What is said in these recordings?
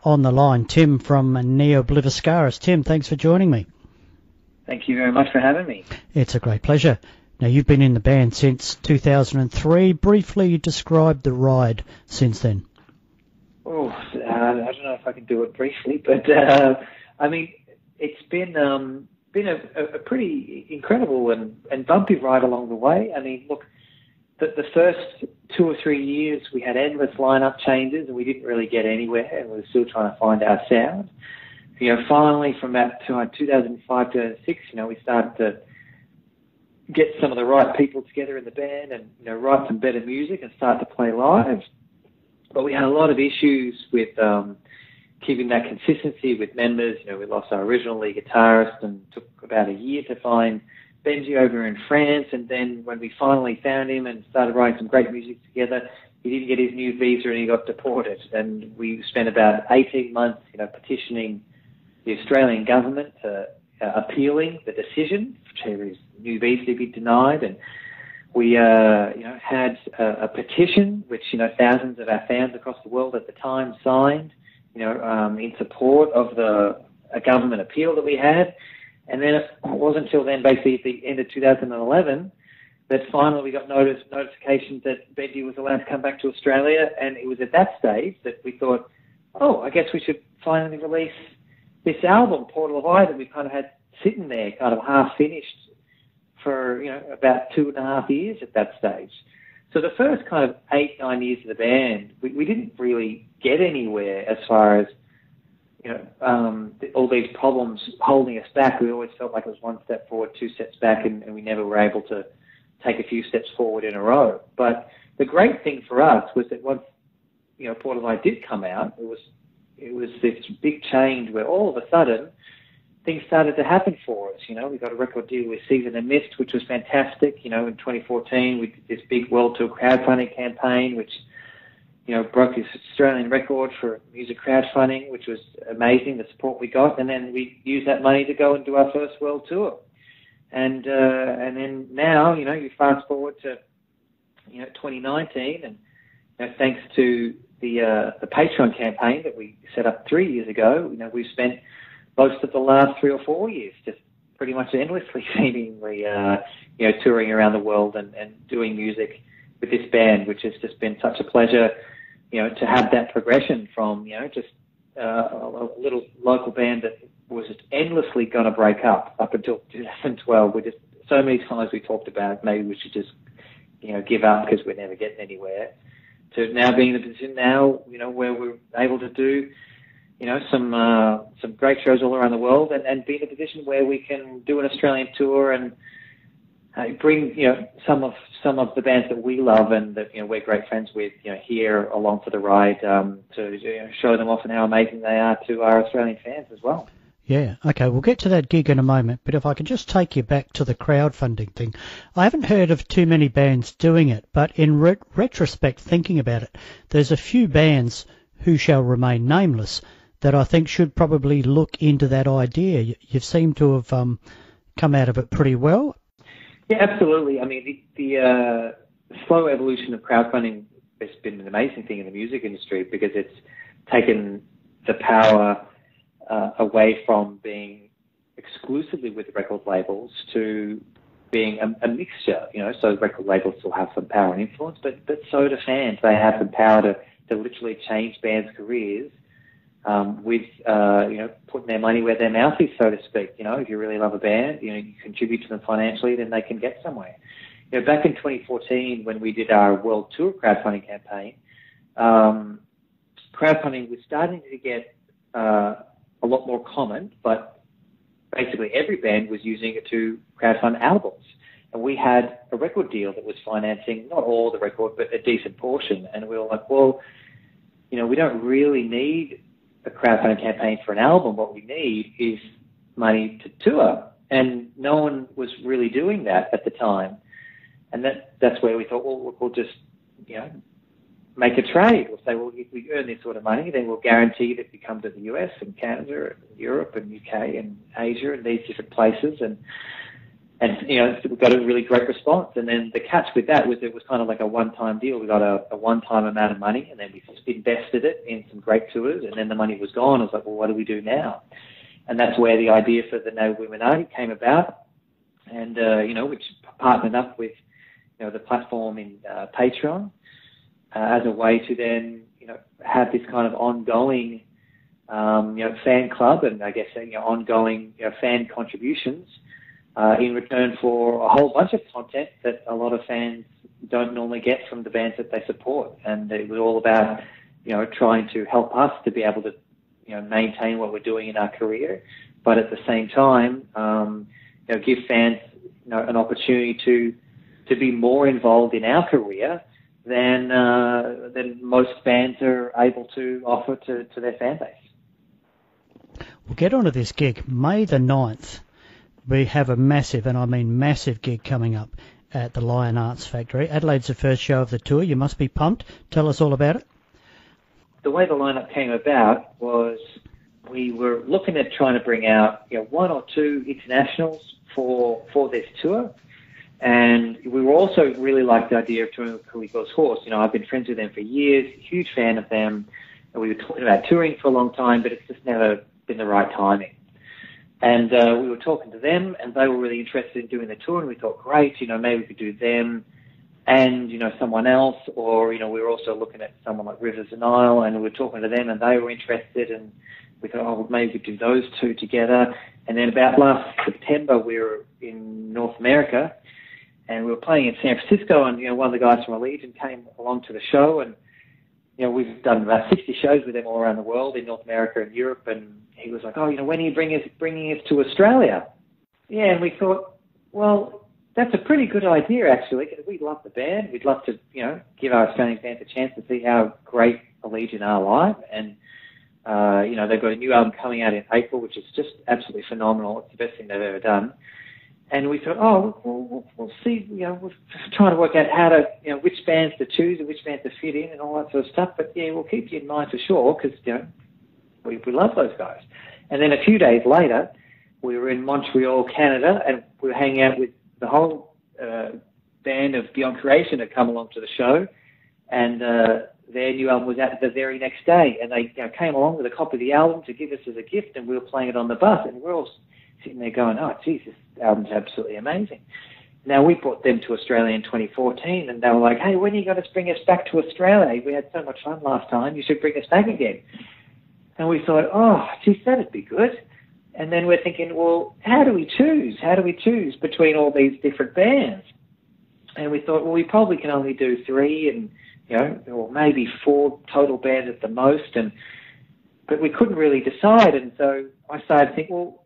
on the line Tim from Ne Obliviscaris. Tim, thanks for joining me. Thank you very much for having me. It's a great pleasure. Now, you've been in the band since 2003. Briefly describe the ride since then. Oh, I don't know if I can do it briefly, but I mean, it's been a pretty incredible and bumpy ride along the way. I mean, look, the first 2 or 3 years we had endless lineup changes and we didn't really get anywhere, and we were still trying to find our sound. Finally from about 2005, 2006, we started to get some of the right people together in the band and, write some better music and start to play live. But we had a lot of issues with keeping that consistency with members. We lost our original lead guitarist and took about a year to find Benji over in France. And then when we finally found him and started writing some great music together, he didn't get his new visa and he got deported. And we spent about 18 months, petitioning the Australian government, appealing the decision for his new visa to be denied. And we, had a petition which, thousands of our fans across the world at the time signed, in support of a government appeal that we had. And then it wasn't until then, basically at the end of 2011, that finally we got notification that Benji was allowed to come back to Australia. And it was at that stage that we thought, I guess we should finally release this album, Portal of Eye, that we kind of had sitting there, kind of half finished for, about 2.5 years at that stage. So the first kind of 8-9 years of the band, we didn't really get anywhere as far as, all these problems holding us back. We always felt like it was one step forward, 2 steps back, and we never were able to take a few steps forward in a row. But the great thing for us was that once, Portal of Eye did come out, it was this big change where all of a sudden things started to happen for us. We got a record deal with Season and Mist, which was fantastic. In 2014, we did this big world tour crowdfunding campaign, which, broke this Australian record for music crowdfunding, which was amazing, the support we got. And then we used that money to go and do our first world tour. And then now, you fast forward to, 2019, and thanks to the Patreon campaign that we set up 3 years ago, we've spent most of the last 3 or 4 years just pretty much endlessly, seemingly, touring around the world and doing music with this band, which has just been such a pleasure, to have that progression from, just a little local band that was just endlessly going to break up until 2012. We just, so many times we talked about maybe we should just, give up because we're never getting anywhere, to now being in a position now, where we're able to do, some great shows all around the world and be in a position where we can do an Australian tour and bring, some of the bands that we love and that, we're great friends with, here along for the ride, to show them off and how amazing they are to our Australian fans as well. Yeah, okay, we'll get to that gig in a moment, but if I could just take you back to the crowdfunding thing. I haven't heard of too many bands doing it, but in retrospect, thinking about it, there's a few bands who shall remain nameless that I think should probably look into that idea. You seem to have come out of it pretty well. Yeah, absolutely. I mean, the slow evolution of crowdfunding has been an amazing thing in the music industry because it's taken the power away from being exclusively with record labels to being a mixture, so record labels still have some power and influence, but so do fans. They have the power to literally change bands' careers with, putting their money where their mouth is, so to speak. If you really love a band, you contribute to them financially, then they can get somewhere. Back in 2014, when we did our world tour crowdfunding campaign, crowdfunding was starting to get a lot more common, but basically every band was using it to crowdfund albums. And we had a record deal that was financing not all the record, but a decent portion. And we were like, well, we don't really need a crowdfunding campaign for an album. What we need is money to tour. And no one was really doing that at the time. And that's where we thought, well, we'll just, make a trade. We'll say, well, if we earn this sort of money, then we'll guarantee that we come to the US and Canada and Europe and UK and Asia and these different places. And And, you know, we got a really great response. And then the catch with that was it was kind of like a one-time deal. We got a one-time amount of money, and then we invested it in some great tours, and then the money was gone. I was like, well, what do we do now? And that's where the idea for the Ne Obliviscaris came about, and, you know, which partnered up with, you know, the platform in Patreon as a way to then, you know, have this kind of ongoing, you know, fan club, and I guess, you know, ongoing, you know, fan contributions in return for a whole bunch of content that a lot of fans don't normally get from the bands that they support. And it was all about, you know, trying to help us to be able to, you know, maintain what we're doing in our career, but at the same time, you know, give fans, you know, an opportunity to be more involved in our career than most bands are able to offer to their fan base. We'll get onto this gig. May the 9th, we have a massive, and I mean massive, gig coming up at the Lion Arts Factory. Adelaide's the first show of the tour. You must be pumped. Tell us all about it. The way the lineup came about was we were looking at trying to bring out, you know, one or two internationals for this tour. And we were also really liked the idea of touring with Calico's Horse. You know, I've been friends with them for years, huge fan of them. And we were talking about touring for a long time, but it's just never been the right timing. And we were talking to them, and they were really interested in doing the tour. And we thought, great, you know, maybe we could do them and, you know, someone else. Or, you know, we were also looking at someone like Rivers and Nile, and we were talking to them, and they were interested. And we thought, oh, well, maybe we could do those two together. And then about last September, we were in North America, and we were playing in San Francisco, and, you know, one of the guys from Allegiant came along to the show, and, you know, we've done about 60 shows with them all around the world, in North America and Europe, and he was like, oh, you know, when are you bringing us to Australia? Yeah, and we thought, well, that's a pretty good idea, actually, because we love the band. We'd love to, you know, give our Australian fans a chance to see how great Allegiant are live, and, you know, they've got a new album coming out in April, which is just absolutely phenomenal. It's the best thing they've ever done. And we thought, oh, we'll see, you know, we're trying to work out how to, you know, which bands to choose and which bands to fit in and all that sort of stuff. But, yeah, we'll keep you in mind for sure because, you know, we love those guys. And then a few days later, we were in Montreal, Canada, and we were hanging out with the whole band of Beyond Creation had come along to the show. And their new album was out the very next day. And they, you know, came along with a copy of the album to give us as a gift, and we were playing it on the bus. And we're all sitting there going, oh, geez, this album's absolutely amazing. Now, we brought them to Australia in 2014, and they were like, hey, when are you going to bring us back to Australia? We had so much fun last time. You should bring us back again. And we thought, oh, geez, that'd be good. And then we're thinking, well, how do we choose? How do we choose between all these different bands? And we thought, well, we probably can only do 3 and, you know, or maybe 4 total bands at the most. But we couldn't really decide. And so I started to think, well,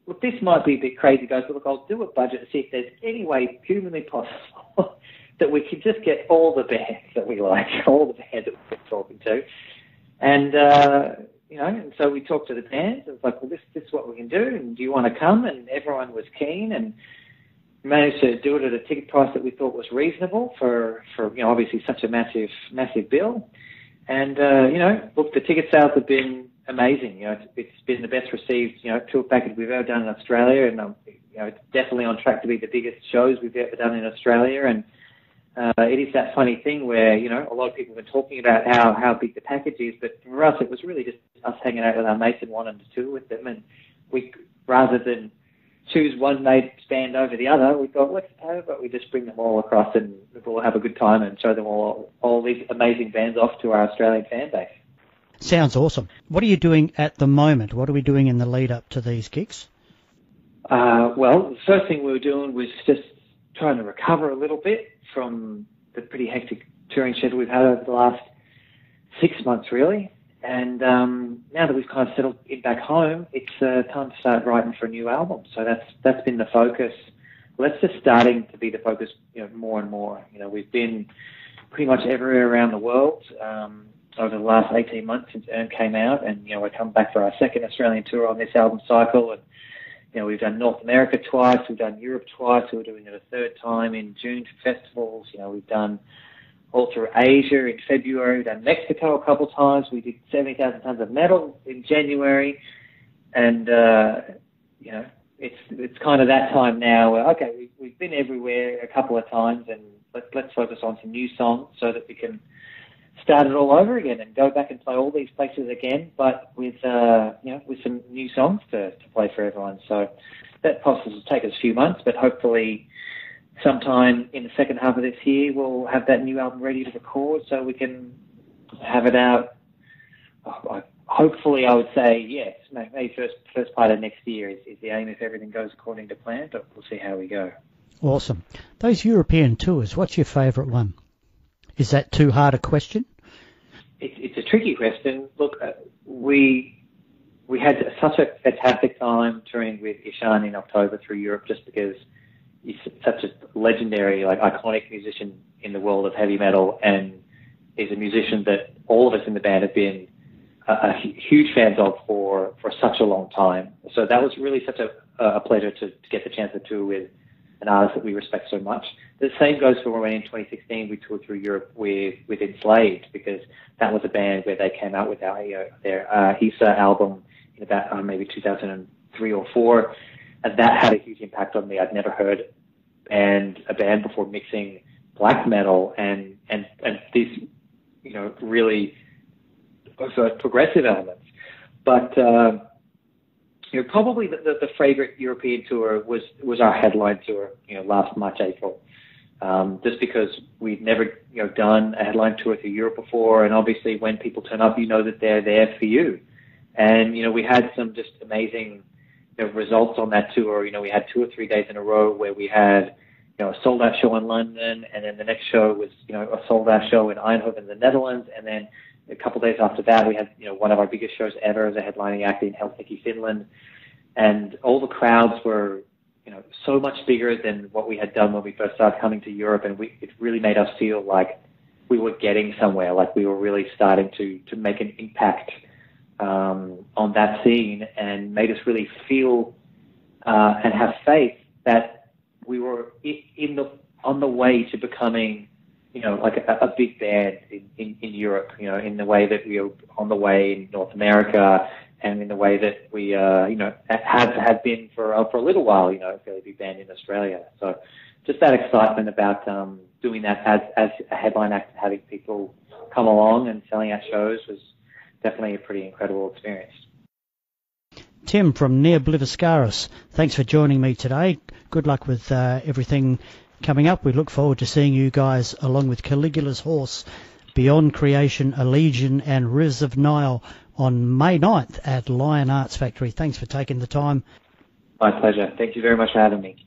look, this might be a bit crazy, guys, but look, I'll do a budget to see if there's any way humanly possible that we could just get all the bands that we like, all the bands that we're talking to. And, you know, and so we talked to the bands. It was like, well, this is what we can do, and do you want to come? And everyone was keen, and managed to do it at a ticket price that we thought was reasonable for you know, obviously such a massive bill. And, you know, look, the ticket sales have been amazing. You know, it's been the best received, you know, tour package we've ever done in Australia, and you know, it's definitely on track to be the biggest shows we've ever done in Australia. And it is that funny thing where, you know, a lot of people have been talking about how big the package is, but for us it was really just us hanging out with our mates and wanting to tour with them. And we, rather than choose one mate's band over the other, we thought, how about we just bring them all across and we'll have a good time and show them all these amazing bands off to our Australian fan base. Sounds awesome. What are you doing at the moment? What are we doing in the lead up to these gigs? Well, the first thing we were doing was just trying to recover a little bit from the pretty hectic touring schedule we've had over the last 6 months, really. And now that we've kind of settled in back home, it's time to start writing for a new album. So that's been the focus. Well, that's just starting to be the focus, you know, more and more. You know, we've been pretty much everywhere around the world over the last 18 months since Earn came out, and, you know, we're coming back for our second Australian tour on this album cycle, and, you know, we've done North America twice, we've done Europe twice, we're doing it a third time in June for festivals. You know, we've done all through Asia in February, we've done Mexico a couple of times, we did 70,000 tons of metal in January, and, you know, it's kind of that time now where, okay, we've been everywhere a couple of times, and let's focus on some new songs so that we can start it all over again and go back and play all these places again, but with with some new songs to play for everyone. So that process will take us a few months, but hopefully sometime in the second half of this year we'll have that new album ready to record so we can have it out. Hopefully, I would say yes, maybe first part of next year is the aim if everything goes according to plan, but we'll see how we go. Awesome. Those European tours, what's your favourite one? Is that too hard a question? It's a tricky question. Look, we had such a fantastic time touring with Ishan in October through Europe, just because he's such a legendary, iconic musician in the world of heavy metal, and is a musician that all of us in the band have been huge fans of for such a long time. So that was really such a pleasure to get the chance to tour with an artist that we respect so much. The same goes for when in 2016 we toured through Europe with Enslaved, because that was a band where they came out with their Isa album in about maybe 2003 or 4, and that had a huge impact on me. I'd never heard a band before mixing black metal and these really progressive elements. But probably the favorite European tour was our headline tour, last March, April. Just because we'd never, done a headline tour through Europe before, and obviously when people turn up, that they're there for you. And, we had some just amazing, results on that tour. We had 2 or 3 days in a row where we had, a sold-out show in London, and then the next show was, a sold-out show in Eindhoven, the Netherlands, and then a couple of days after that, we had, one of our biggest shows ever as a headlining act in Helsinki, Finland. And all the crowds were, so much bigger than what we had done when we first started coming to Europe. And it really made us feel like we were getting somewhere, like we were really starting to make an impact on that scene, and made us really feel and have faith that we were on the way to becoming a big band in Europe, in the way that we are on the way in North America, and in the way that we, have been for a little while, a fairly big band in Australia. So just that excitement about doing that as a headline act, having people come along and selling out shows was definitely a pretty incredible experience. Tim from Ne Obliviscaris, thanks for joining me today. Good luck with everything coming up. We look forward to seeing you guys along with Caligula's Horse, Beyond Creation, Allegian and Rivers of Nile on May 9th at Lion Arts Factory. Thanks for taking the time. My pleasure. Thank you very much for having me.